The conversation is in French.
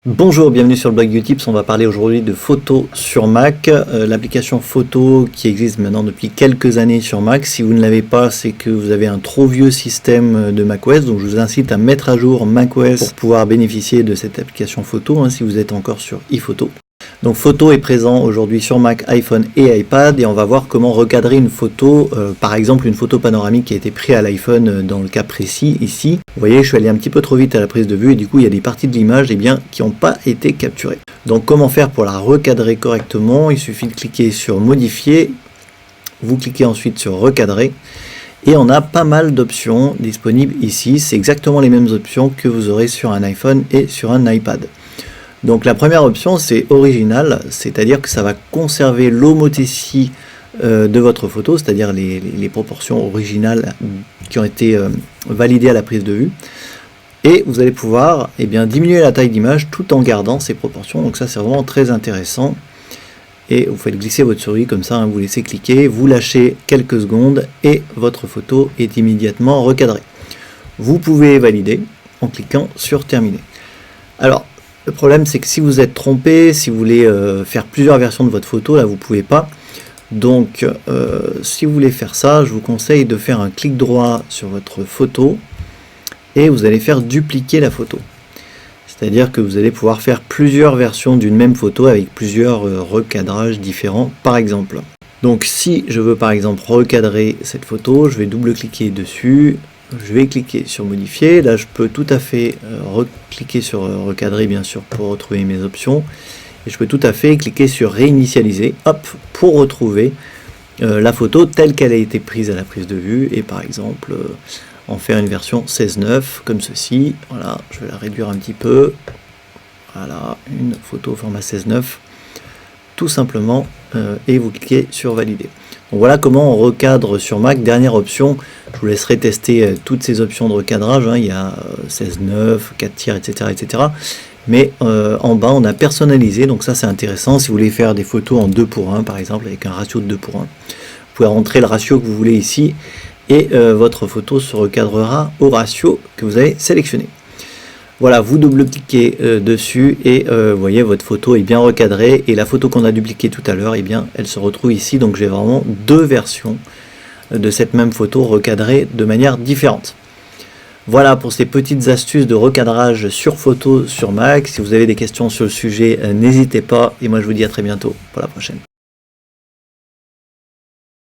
Bonjour, bienvenue sur le blog Utips. On va parler aujourd'hui de photos sur Mac, l'application photo qui existe maintenant depuis quelques années sur Mac. Si vous ne l'avez pas, c'est que vous avez un trop vieux système de macOS, donc je vous incite à mettre à jour macOS pour pouvoir bénéficier de cette application photo, si vous êtes encore sur iPhoto. Donc Photo est présent aujourd'hui sur Mac, iPhone et iPad, et on va voir comment recadrer une photo, par exemple une photo panoramique qui a été prise à l'iPhone dans le cas précis ici. Vous voyez, je suis allé un petit peu trop vite à la prise de vue et du coup il y a des parties de l'image qui n'ont pas été capturées. Donc comment faire pour la recadrer correctement? Il suffit de cliquer sur modifier, vous cliquez ensuite sur recadrer et on a pas mal d'options disponibles ici. C'est exactement les mêmes options que vous aurez sur un iPhone et sur un iPad. Donc la première option c'est original, c'est-à-dire que ça va conserver l'homothétie de votre photo, c'est-à-dire les proportions originales qui ont été validées à la prise de vue. Et vous allez pouvoir diminuer la taille d'image tout en gardant ces proportions, donc ça c'est vraiment très intéressant. Et vous faites glisser votre souris comme ça, vous laissez cliquer, vous lâchez quelques secondes et votre photo est immédiatement recadrée. Vous pouvez valider en cliquant sur terminer. Alors, le problème c'est que si vous êtes trompé, si vous voulez faire plusieurs versions de votre photo, là vous ne pouvez pas. Donc si vous voulez faire ça, je vous conseille de faire un clic droit sur votre photo et vous allez faire dupliquer la photo. C'est-à-dire que vous allez pouvoir faire plusieurs versions d'une même photo avec plusieurs recadrages différents par exemple. Donc si je veux par exemple recadrer cette photo, je vais double-cliquer dessus. Je vais cliquer sur modifier, là je peux tout à fait recliquer sur recadrer bien sûr pour retrouver mes options, et je peux tout à fait cliquer sur réinitialiser, hop, pour retrouver la photo telle qu'elle a été prise à la prise de vue, et par exemple en faire une version 16:9 comme ceci. Voilà, je vais la réduire un petit peu, voilà, une photo au format 16:9 tout simplement, et vous cliquez sur valider. Donc voilà comment on recadre sur Mac. Dernière option, je vous laisserai tester toutes ces options de recadrage, il y a 16:9, 4 tiers, etc. Mais en bas on a personnalisé, donc ça c'est intéressant. Si vous voulez faire des photos en 2:1 par exemple, avec un ratio de 2:1, vous pouvez rentrer le ratio que vous voulez ici, et votre photo se recadrera au ratio que vous avez sélectionné. Voilà, vous double-cliquez dessus et vous voyez, votre photo est bien recadrée, et la photo qu'on a dupliquée tout à l'heure, elle se retrouve ici. Donc j'ai vraiment deux versions de cette même photo recadrée de manière différente. Voilà pour ces petites astuces de recadrage sur photo sur Mac. Si vous avez des questions sur le sujet, n'hésitez pas, et moi je vous dis à très bientôt pour la prochaine.